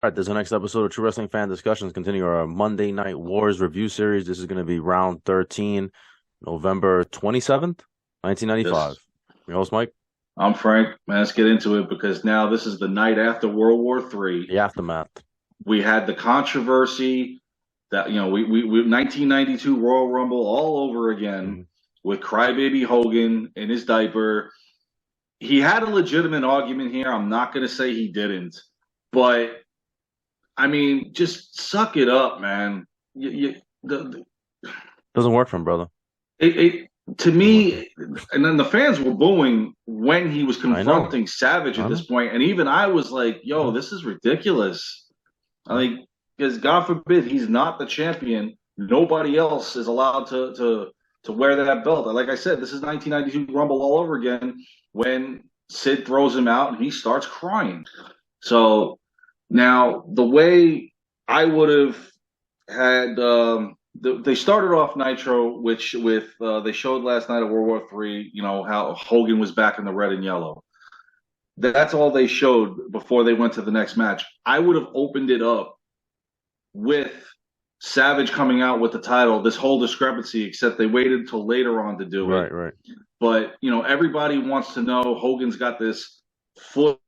All right, this is the next episode of True Wrestling Fan Discussions. Continue our Monday Night Wars review series. This is going to be round 13, November 27th, 1995. Yes, Your host, Mike. I'm Frank. Man, let's get into it because now this is the night after World War III. The aftermath. We had the controversy that we 1992 Royal Rumble all over again Mhm. with Crybaby Hogan in his diaper. He had a legitimate argument here. I'm not going to say he didn't, but I mean, just suck it up, man. The, Doesn't work for him, brother. it to Doesn't work for him. me, and then the fans were booing when he was I know. confronting Savage at I this know. point, and even I was like, "Yo, Mhm. this is ridiculous." I Mhm. think because God forbid he's not the champion, nobody else is allowed to wear that belt. Like I said, this is 1992 Rumble all over again when Sid throws him out and he starts crying. So now the way I would have had they started off Nitro, which with they showed last night at World War III. You know how Hogan was back in the red and yellow. That's all they showed before they went to the next match. I would have opened it up with Savage coming out with the title. This whole discrepancy, except they waited until later on to do it. Right, right. But everybody wants to know Hogan's got this The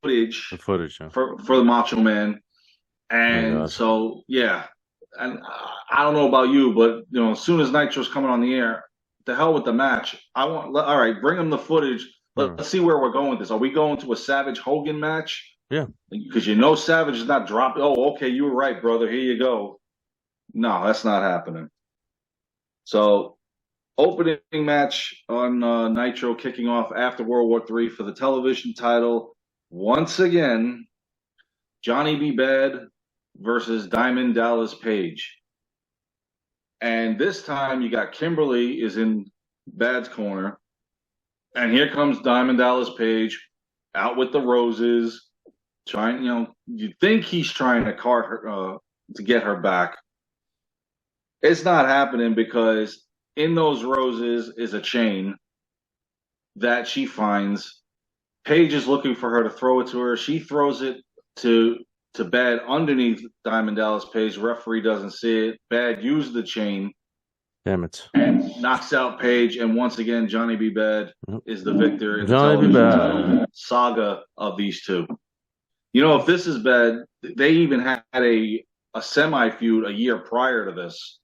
footage footage, yeah. for the Macho Man, Oh my and God. so yeah, and I don't know about you, but as soon as Nitro's coming on the air, the hell with the match. All right, bring him the footage. Yeah. Let's see where we're going with this. Are we going to a Savage Hogan match? Yeah. Because Savage is not dropping. Oh, okay, you were right, brother. Here you go. No, that's not happening. So, opening match on Nitro, kicking off after World War III for the television title. Once again, Johnny B. Bad versus Diamond Dallas Page. And this time you got Kimberly is in Bad's corner. And here comes Diamond Dallas Page out with the roses, trying, you think he's trying to cart her to get her back. It's not happening because in those roses is a chain that she finds. Paige is looking for her to throw it to her. She throws it to Bad underneath Diamond Dallas Page. Referee doesn't see it. Bad used the chain Damn it. and knocks out Page. And once again, Johnny B. Bad Yep. is the victor in the Johnny be television bad. title saga of these two. If this is bad, they even had a semi feud a year prior to this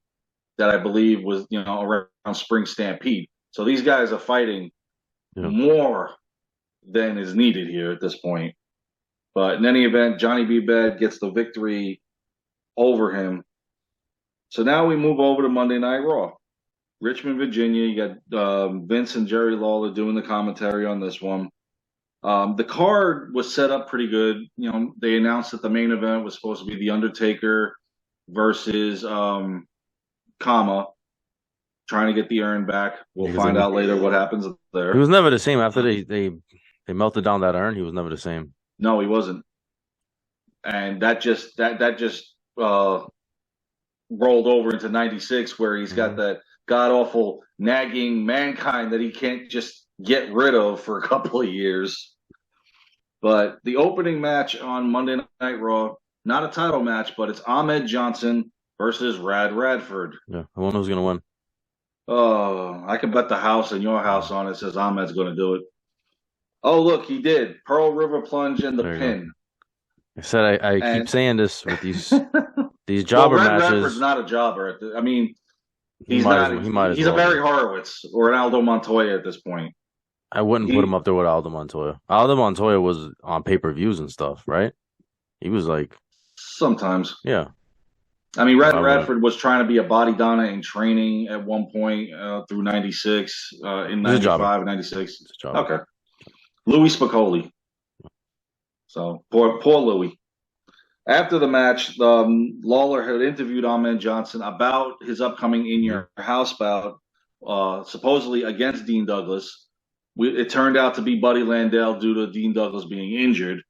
that I believe was around Spring Stampede. So these guys are fighting Yep. more than is needed here at this point. But in any event, Johnny B. Bad gets the victory over him. So now we move over to Monday Night Raw. Richmond, Virginia. You got Vince and Jerry Lawler doing the commentary on this one. The card was set up pretty good. They announced that the main event was supposed to be The Undertaker versus Kama, trying to get the urn back. We'll Because find out later what happens he there. was never the same after they melted down that urn. He was never the same. No, he wasn't, and that just rolled over into '96, where he's got that god awful nagging mankind that he can't just get rid of for a couple of years. But the opening match on Monday Night Raw, not a title match, but it's Ahmed Johnson versus Rad Radford. Yeah. I wonder who's gonna win. Oh, I can bet the house and your house on it says Ahmed's going to do it. Oh, look, he did. Pearl River plunge and the There you go. pin. I said I keep And saying this with these well, jobber Red matches. Radford's not a jobber. I mean, He he's might not. as he might as He's a well be. Barry Horowitz or an Aldo Montoya at this point. I wouldn't put him up there with Aldo Montoya. Aldo Montoya was on pay-per-views and stuff, right? He was like, Sometimes. yeah. I mean, Red I Radford was trying to be a body donna in training at one point through '96, in He's a jobber. '95, '96. He's a jobber. Okay. Louis Spicoli. So poor Louis. After the match, Lawler had interviewed Ahmed Johnson about his upcoming In Your House bout, supposedly against Dean Douglas. It turned out to be Buddy Landell due to Dean Douglas being injured.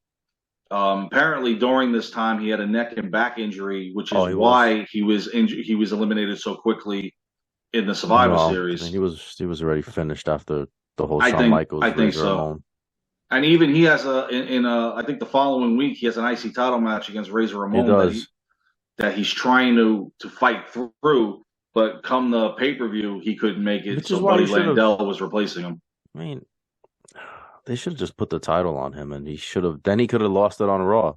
Apparently, during this time, he had a neck and back injury, which is why he was injured. He was eliminated so quickly in the Survivor Series. He was already finished after the whole Shawn Michaels I think so. home. And even he has I think the following week he has an IC title match against Razor He Ramon does. that he's trying to fight through, but come the pay-per-view he couldn't make it, Which is so why Buddy he should have. Landell was replacing him. I mean, they should have just put the title on him, and he should have. Then he could have lost it on Raw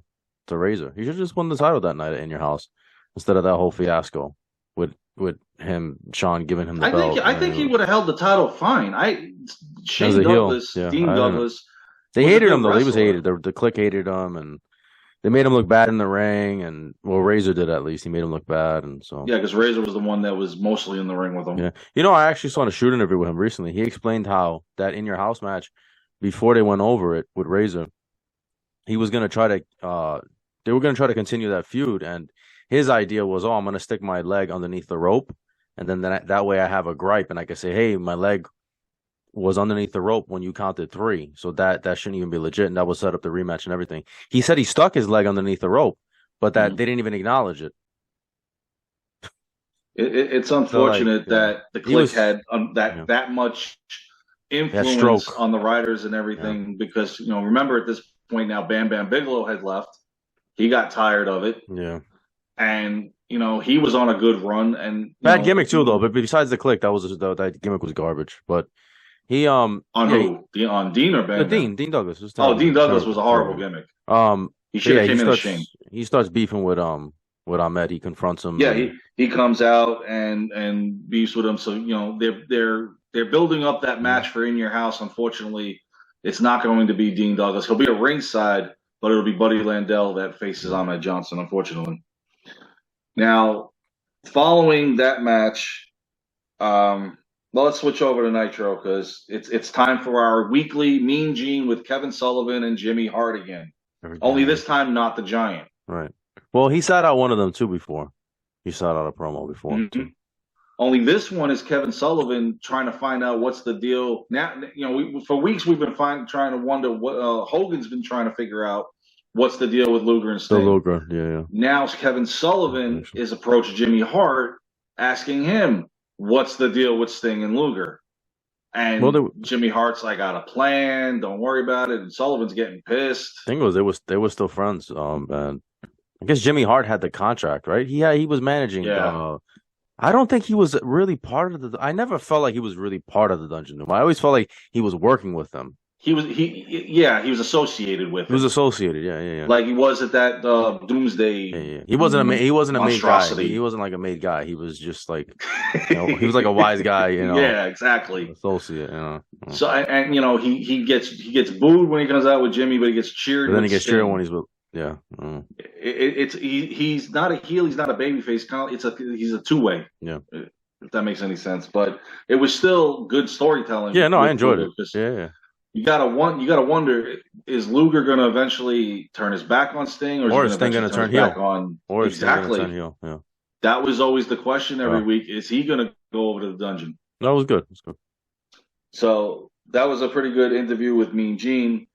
to Razor. He should have just won the title that night In Your House instead of that whole fiasco with him, Sean giving him the belt. I think he would have held the title fine. As Shane a heel, Douglas, yeah, Dean Douglas they was a hated good him though. He was wrestler. hated. The Click hated him, and they made him look bad in the ring. And well, Razor did at least. He made him look bad, and so Yeah, because Razor was the one that was mostly in the ring with him. yeah. I actually saw a shoot interview with him recently. He explained how that In Your House match before they went over it with Razor, he was gonna try to they were gonna try to continue that feud, and his idea was, oh, I'm gonna stick my leg underneath the rope, and then that way I have a gripe, and I can say, hey, my leg was underneath the rope when you counted 3, so that shouldn't even be legit, and that would set up the rematch and everything. He said he stuck his leg underneath the rope, but that they didn't even acknowledge it. It's unfortunate that the Click had that much influence on the writers and everything because remember at this point now Bam Bam Bigelow had left. He got tired of it. Yeah. And he was on a good run and bad gimmick too though. But besides the Click, that gimmick was garbage. But he on who? On Dean or Bam? Dean Douglas. Dean Douglas was a horrible gimmick. He should have came in as Shane. He starts beefing with Ahmed. He confronts him. Yeah, he comes out and beefs with him. So they're building up that match for In Your House. Unfortunately, it's not going to be Dean Douglas. He'll be at ringside, but it'll be Buddy Landell that faces Ahmed Johnson. Unfortunately. Now, following that match, well, let's switch over to Nitro because it's time for our weekly Mean Gene with Kevin Sullivan and Jimmy Hart again. Only this time, not the Giant. Right. Well, he sat out one of them too before. He sat out a promo before. Mm-hmm. Only this one is Kevin Sullivan trying to find out what's the deal. Now, for weeks we've been trying to wonder what Hogan's been trying to figure out. What's the deal with Luger and Sting? The Luger, yeah. Now Kevin Sullivan is approached Jimmy Hart, asking him, "What's the deal with Sting and Luger?" And Jimmy Hart's like, "I got a plan. Don't worry about it." And Sullivan's getting pissed. Thing was, they were still friends. And I guess Jimmy Hart had the contract, right? He was managing. Yeah. I don't think he was really part of I never felt like he was really part of the Dungeon Room. I always felt like he was working with them. He was associated with it. He was associated, yeah. Like he was at that Doomsday. Yeah. He wasn't a made guy. He wasn't like a made guy. He was just like he was like a wise guy, Yeah, exactly. Associate, So and he gets booed when he comes out with Jimmy, but he gets cheered. But then he gets cheered when he's with He's not a heel, he's not a babyface. He's a two-way. Yeah. If that makes any sense. But it was still good storytelling. Yeah, no, I enjoyed it. Yeah. You gotta wonder: is Luger gonna eventually turn his back on Sting, or is Sting gonna turn heel? Or exactly. Turn heel. Yeah. That was always the question every week: is he gonna go over to the dungeon? That was good. So that was a pretty good interview with Mean Gene.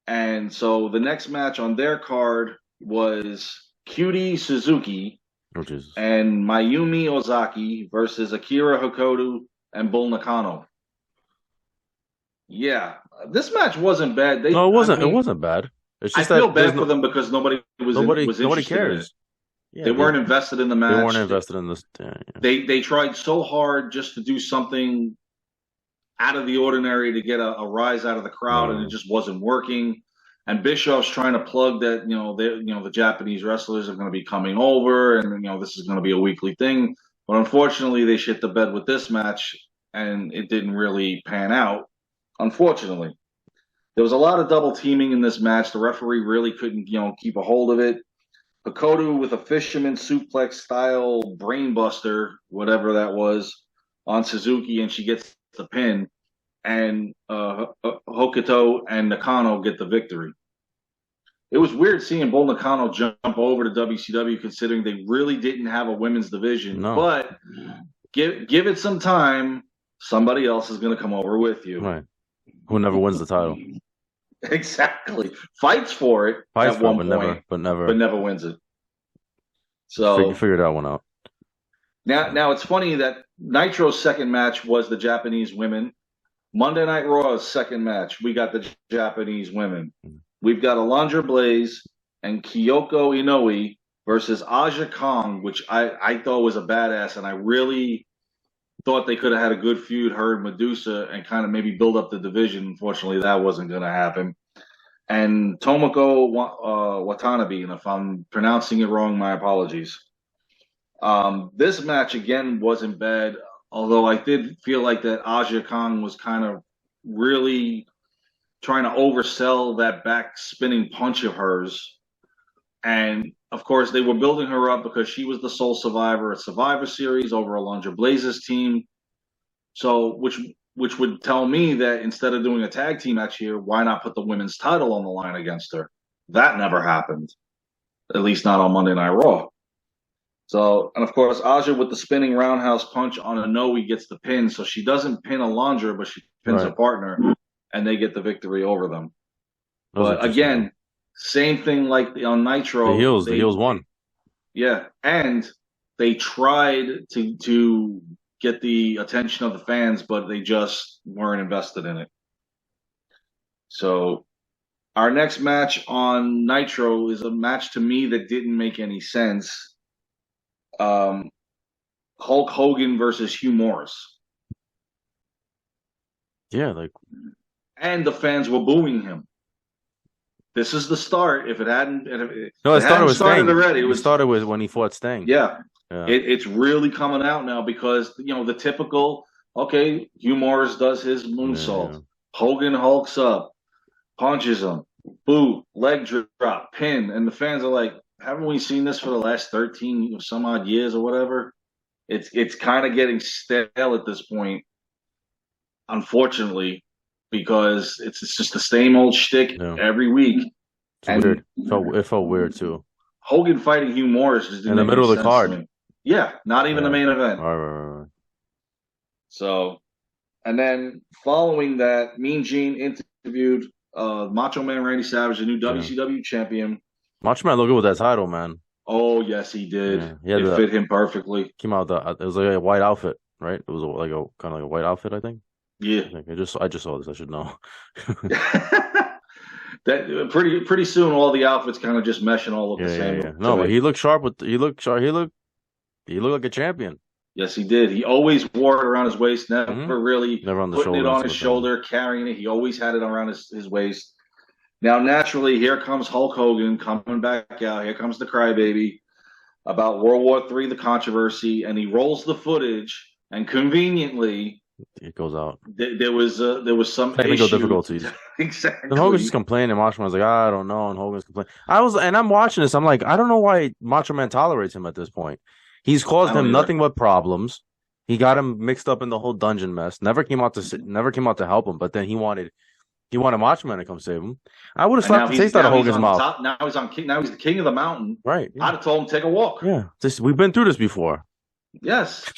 And so the next match on their card was Cutie Suzuki and Mayumi Ozaki versus Akira Hokuto and Bull Nakano. Yeah, this match wasn't bad. It wasn't. It wasn't bad. It's just I feel bad for them because nobody cares. Yeah, they weren't invested in the match. They weren't invested in this. Yeah. They tried so hard just to do something out of the ordinary to get a rise out of the crowd, and it just wasn't working. And Bischoff's trying to plug that the Japanese wrestlers are going to be coming over, and this is going to be a weekly thing. But unfortunately, they shit the bed with this match, and it didn't really pan out. Unfortunately, there was a lot of double teaming in this match. The referee really couldn't keep a hold of it. Hokuto with a fisherman suplex style brainbuster, whatever that was, on Suzuki, and she gets the pin. And Hokuto and Nakano get the victory. It was weird seeing Bull Nakano jump over to WCW, considering they really didn't have a women's division. No. But give it some time. Somebody else is going to come over with you. Right. Who never wins the title. Exactly. Fights for it at one point, but never wins it. So figure that one out. Now it's funny that Nitro's second match was the Japanese women. Monday Night Raw's second match. We got the Japanese women. We've got Alundra Blaze and Kyoko Inoue versus Aja Kong, which I thought was a badass, and I really thought they could have had a good feud, her and Medusa, and kind of maybe build up the division. Unfortunately, that wasn't going to happen. And Tomoko Watanabe, and if I'm pronouncing it wrong, my apologies. This match, again, wasn't bad, although I did feel like that Aja Kong was kind of really trying to oversell that back spinning punch of hers. And of course, they were building her up because she was the sole survivor at Survivor Series over Alundra Blaze's team. So, which would tell me that instead of doing a tag team match here, why not put the women's title on the line against her? That never happened, at least not on Monday Night Raw. So, and of course, Aja with the spinning roundhouse punch on Inoue gets the pin. So she doesn't pin Alundra, but she pins her partner, and they get the victory over them. But again, same thing like on Nitro. The heels won. Yeah, and they tried to get the attention of the fans, but they just weren't invested in it. So our next match on Nitro is a match to me that didn't make any sense. Hulk Hogan versus Hugh Morris. Yeah, like, and the fans were booing him. This is the start. If it hadn't, it started with started Sting. already. It started with when he fought Sting. Yeah. It's really coming out now because the typical. Okay, Hugh Morris does his moonsault. Yeah. Hogan hulks up, punches him, boot, leg drop, pin, and the fans are like, haven't we seen this for the last 13 some odd years or whatever? It's kind of getting stale at this point, unfortunately, because it's just the same old shtick every week. It's weird. It felt weird too. Hogan fighting Hugh Morris just didn't in the middle of the card. Yeah, not even the main event. Right. So, and then following that, Mean Gene interviewed Macho Man Randy Savage, the new WCW champion. Macho Man looked good with that title, man. Oh, yes, he did. Yeah, it fit him perfectly. Came out it was like a white outfit, right? It was like a kind of like a white outfit, I think. Yeah. I just saw this. I should know. That pretty soon, all the outfits kind of just mesh and all look the same. Yeah. No, but he looked sharp. He looked sharp. He looked like a champion. Yes, he did. He always wore it around his waist. Never really on the putting it on his shoulder, carrying it. He always had it around his waist. Now, naturally, here comes Hulk Hogan coming back out. Here comes the crybaby about World War III, the controversy, and he rolls the footage. And conveniently, it goes out. There was some technical difficulties. Exactly. And Hogan's just complaining. Macho Man's like, I don't know. And Hogan's complaining. I'm watching this. I'm like, I don't know why Macho Man tolerates him at this point. He's caused him nothing but problems. He got him mixed up in the whole dungeon mess. Never came out to help him. But then he wanted Macho Man to come save him. I would have slapped the taste out of Hogan's mouth. Now he's the king of the mountain. Right. Yeah. I'd have told him take a walk. Yeah. We've been through this before. Yes.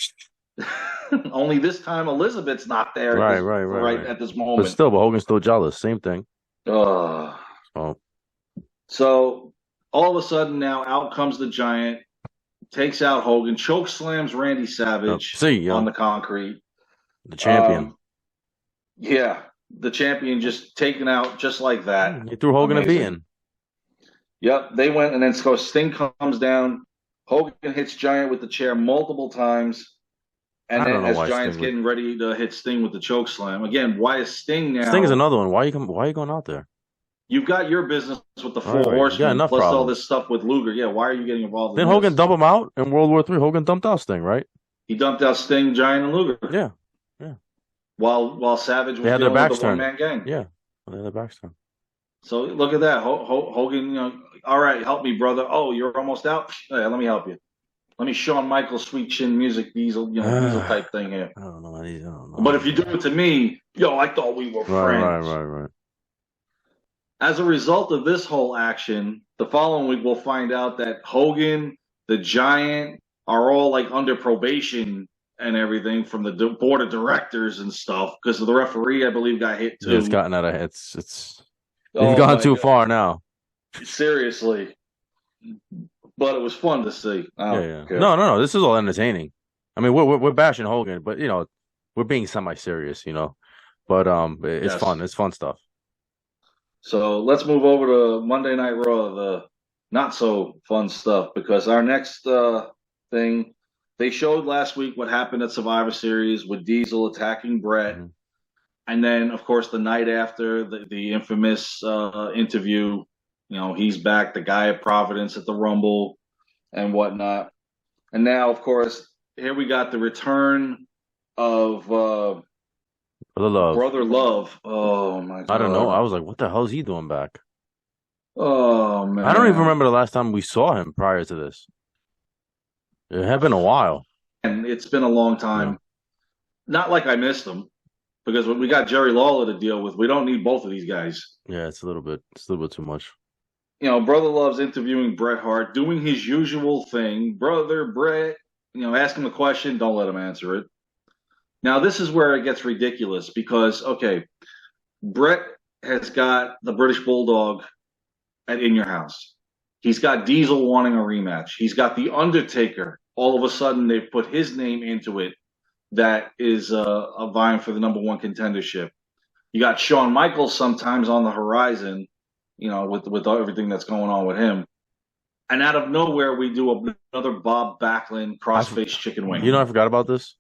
Only this time Elizabeth's not there. Right at this moment. But Hogan's still jealous. Same thing. So all of a sudden now out comes the Giant, takes out Hogan, choke slams Randy Savage on the concrete. The champion. The champion just taken out just like that. He threw Hogan a beating. Yep, they went, and then so Sting comes down. Hogan hits Giant with the chair multiple times. And then as Giant's getting ready to hit Sting with the choke slam. Again, why is Sting now? Sting is another one. Why are you going out there? You've got your business with the Four Horsemen, plus problems. All this stuff with Luger. Yeah, why are you getting involved in this? Didn't Hogan dump him out in World War III? Hogan dumped out Sting, right? He dumped out Sting, Giant, and Luger. Yeah. While Savage was dealing with the one-man gang. Yeah, they had their backs turned. So look at that. Hogan, all right, help me, brother. Oh, you're almost out? Yeah, let me help you. Let me Shawn Michaels Sweet Chin Music Diesel, Diesel type thing here. I don't know. But if you do it to me, I thought we were friends. Right. As a result of this whole action, the following week we'll find out that Hogan, the Giant, are all like under probation and everything from the board of directors and stuff because the referee, I believe, got hit too. It's gotten out of it's gone too far now. Seriously. But it was fun to see. Yeah. No. This is all entertaining. I mean, we're bashing Hogan, but we're being semi-serious, But But it's Yes. fun. It's fun stuff. So let's move over to Monday Night Raw, the not so fun stuff, because our next thing they showed last week what happened at Survivor Series with Diesel attacking Brett, Hmm. and then of course the night after the infamous interview, he's back, the guy at Providence at the Rumble and whatnot, and now of course here we got the return of For the love. Brother Love. Oh my I don't know. God. I was like, what the hell is he doing back? Oh I don't even man. remember the last time we saw him prior to this. It had been a while. And it's been a long Yeah. time. Not like I missed him, because when we got Jerry Lawler to deal with, we don't need both of these guys. Yeah, it's a little bit too much. Brother Love's interviewing Bret Hart, doing his usual thing. Brother Bret, ask him a question, don't let him answer it. Now, this is where it gets ridiculous because, okay, Bret has got the British Bulldog at In Your House. He's got Diesel wanting a rematch. He's got The Undertaker. All of a sudden, they've put his name into it. That is a vying for the number one contendership. You got Shawn Michaels sometimes on the horizon, with everything that's going on with him. And out of nowhere, we do another Bob Backlund crossface chicken wing. I forgot about this.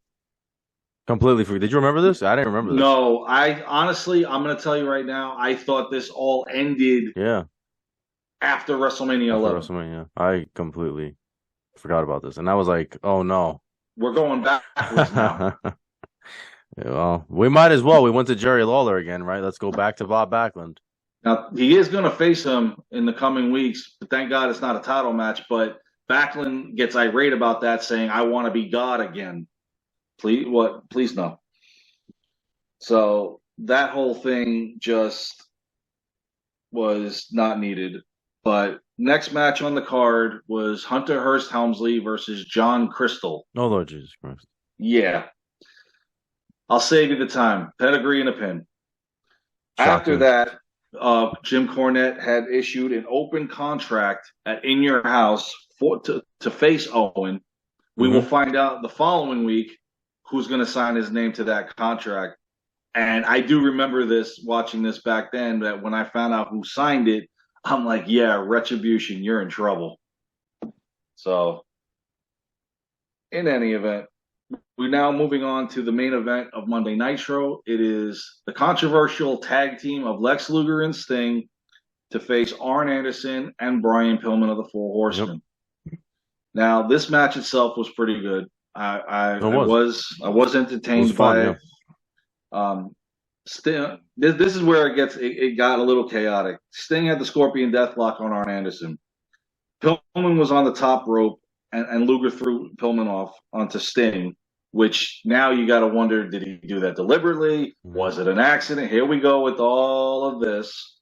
Completely forgot. Did you remember this? I didn't remember this. No, I honestly, I'm going to tell you right now, I thought this all ended after WrestleMania 11. WrestleMania. I completely forgot about this. And I was like, oh no. We're going backwards now. Yeah, well, we might as well. We went to Jerry Lawler again, right? Let's go back to Bob Backlund. Now, he is going to face him in the coming weeks, but thank God it's not a title match. But Backlund gets irate about that, saying, I want to be God again. Please, what? Please no. So that whole thing just was not needed. But next match on the card was Hunter Hearst Helmsley versus John Crystal. Oh, Lord Jesus Christ. Yeah. I'll save you the time. Pedigree and a pin. Shocking. After that, Jim Cornette had issued an open contract at In Your House to face Owen. We will find out the following week who's going to sign his name to that contract. And I do remember watching this back then, that when I found out who signed it, I'm like, yeah, Retribution, you're in trouble. So, in any event, we're now moving on to the main event of Monday Nitro. It is the controversial tag team of Lex Luger and Sting to face Arn Anderson and Brian Pillman of the Four Horsemen. Yep. Now, this match itself was pretty good. I was entertained by it. Sting, this is where it got a little chaotic. Sting had the Scorpion Deathlock on Arn Anderson. Pillman was on the top rope, and Luger threw Pillman off onto Sting, which now you got to wonder, did he do that deliberately? Was it an accident? Here we go with all of this.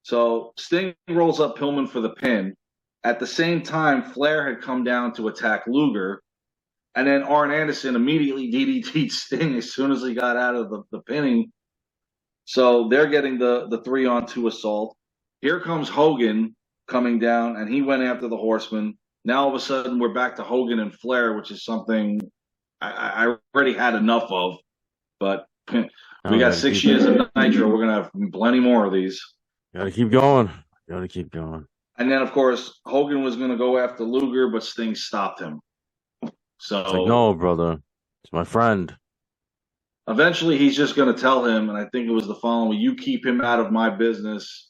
So Sting rolls up Pillman for the pin. At the same time, Flair had come down to attack Luger, and then Arn Anderson immediately DDT'd Sting as soon as he got out of the pinning. So they're getting the 3-on-2 assault. Here comes Hogan coming down, and he went after the Horsemen. Now all of a sudden we're back to Hogan and Flair, which is something I already had enough of. But we got 6 years of Nitro. We're going to have plenty more of these. Gotta keep going. Gotta keep going. And then, of course, Hogan was going to go after Luger, but Sting stopped him. So it's like, no, brother. It's my friend. Eventually, he's just going to tell him, and I think it was the following, you keep him out of my business.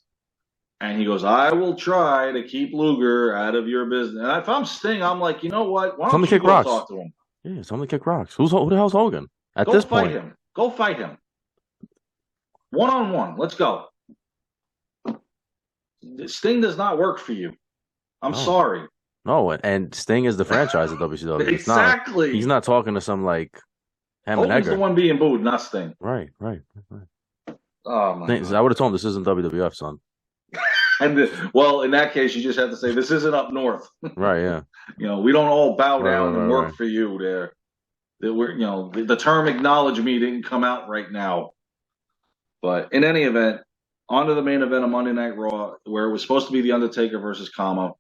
And he goes, I will try to keep Luger out of your business. And if I'm Sting, I'm like, you know what? Why don't you go talk to him? Yeah, somebody kick rocks. Who the hell's Hogan? At this point. Go fight him. One-on-one. Let's go. Sting does not work for you. I'm sorry. No, and Sting is the franchise at WCW. Exactly. He's not talking to some like Hogan's the one being booed, not Sting. Right. Oh my God. I would have told him this isn't WWF, son. And well, in that case, you just have to say this isn't up north. Right. Yeah. We don't all bow down and work for you there. We're, the term "acknowledge me" didn't come out right now. But in any event, on to the main event of Monday Night Raw, where it was supposed to be The Undertaker versus Kama.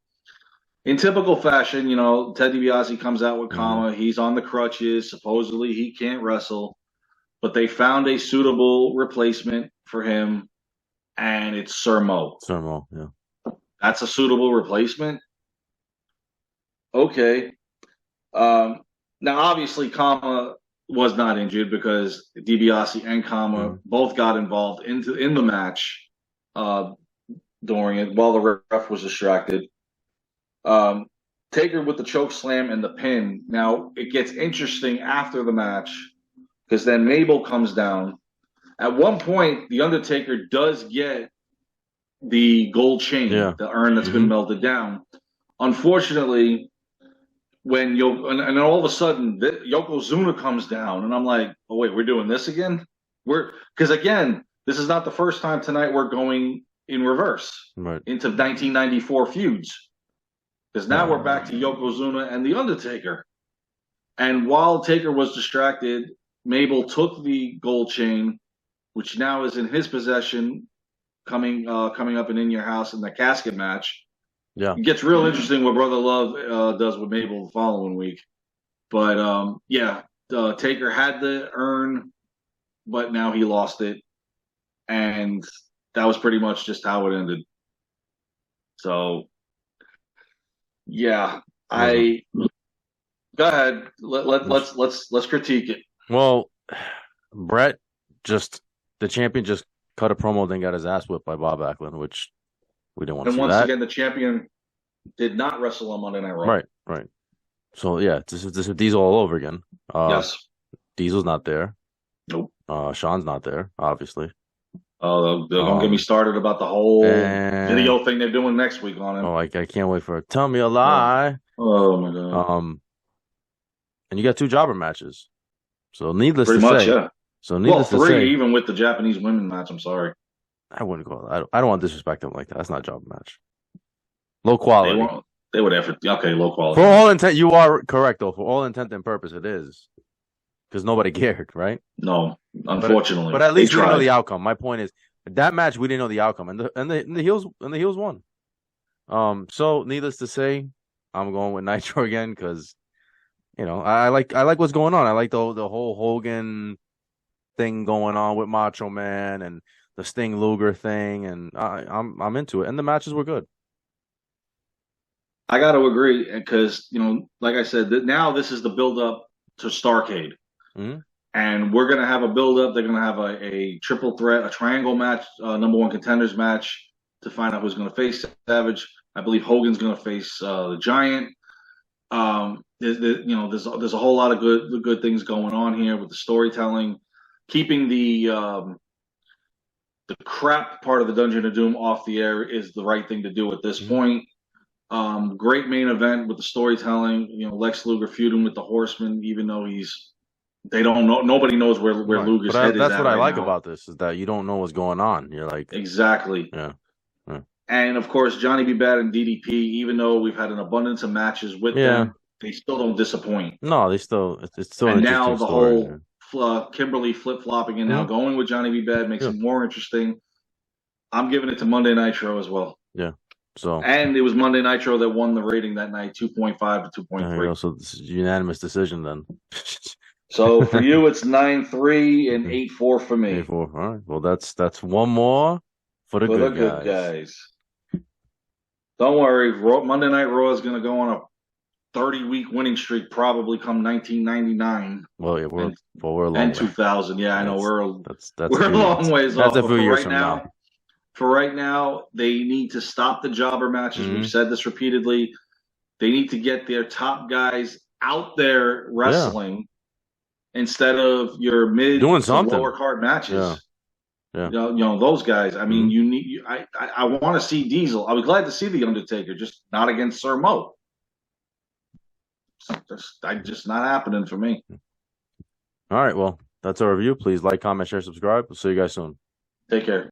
In typical fashion, Ted DiBiase comes out with Kama. He's on the crutches. Supposedly, he can't wrestle. but they found a suitable replacement for him, and it's Sir Mo. Sir Mo, yeah. That's a suitable replacement. Okay. Um, Now, obviously, Kama was not injured because DiBiase and Kama both got involved in the match uh, during it while the ref was distracted. Taker with the choke slam and the pin. Now, it gets interesting after the match because then Mabel comes down. At one point, The Undertaker does get the gold chain, the urn that's been melted down. Unfortunately, when and all of a sudden Yokozuna comes down, and I'm like, oh wait, we're doing this again? Because again, this is not the first time tonight we're going in reverse into 1994 feuds. Because now we're back to Yokozuna and The Undertaker. And while Taker was distracted, Mabel took the gold chain, which now is in his possession, coming up and in your house in the casket match. Yeah, it gets real interesting what Brother Love does with Mabel the following week. But Taker had the urn, but now he lost it, and that was pretty much just how it ended. So, yeah, go ahead. Let's critique it. Well, Brett the champion just cut a promo, then got his ass whipped by Bob Backlund, which we didn't want to see. And once again, the champion did not wrestle on Monday Night Raw. Right. So yeah, this is Diesel all over again. Yes, Diesel's not there. Nope. Sean's not there, obviously. Don't get me started about the whole video thing they're doing next week on him. Oh, I can't wait for it. Tell me a lie. Oh my god. And you got 2 jobber matches. So needless to say, yeah. So needless to say, even with the Japanese women match. I'm sorry. I wouldn't go. I don't want to disrespect them like that. That's not a jobber match. Low quality. They would effort. Okay, low quality. For all intent, you are correct though. For all intent and purpose, it is because nobody cared, right? No, unfortunately. But at least we know the outcome. My point is that match we didn't know the outcome, and the heels won. So needless to say, I'm going with Nitro again because I like what's going on. I like the whole Hogan thing going on with Macho Man and the Sting Luger thing, and I'm into it. And the matches were good. I got to agree because like I said, now this is the build up to Starrcade, and we're gonna have a build up. They're gonna have a triple threat, a triangle match, number 1 contenders match to find out who's gonna face Savage. I believe Hogan's gonna face the Giant. There's a whole lot of good things going on here with the storytelling, keeping the crap part of the Dungeon of Doom off the air is the right thing to do at this point. Great main event with the storytelling. Lex Luger feuding with the Horseman, even though they don't know. Nobody knows where Luger's head is. That's what I like now. about this is that you don't know what's going on. You're like exactly. Yeah. And of course, Johnny B. Bad and DDP. Even though we've had an abundance of matches with them, they still don't disappoint. No, it's still. And now the whole Kimberly flip flopping and now going with Johnny B. Bad makes it more interesting. I'm giving it to Monday Nitro as well. Yeah. So and it was Monday Nitro that won the rating that night, 2.5 to 2.3. So it's a unanimous decision then. So for you, it's 9-3 and 8-4 for me. 8-4. All right. Well, that's one more for the good guys. Don't worry, Monday Night Raw is going to go on a 30-week winning streak, probably come 1999. Well, yeah, we're a long and way. 2000. Yeah, I know we're a long ways off. That's a few years from now. For right now, they need to stop the jobber matches. We've said this repeatedly. They need to get their top guys out there wrestling instead of your mid doing to lower card matches. Yeah. Those guys. I mean, I want to see Diesel. I was glad to see the Undertaker, just not against Sir Mo. Just not happening for me. All right. Well, that's our review. Please like, comment, share, subscribe. We'll see you guys soon. Take care.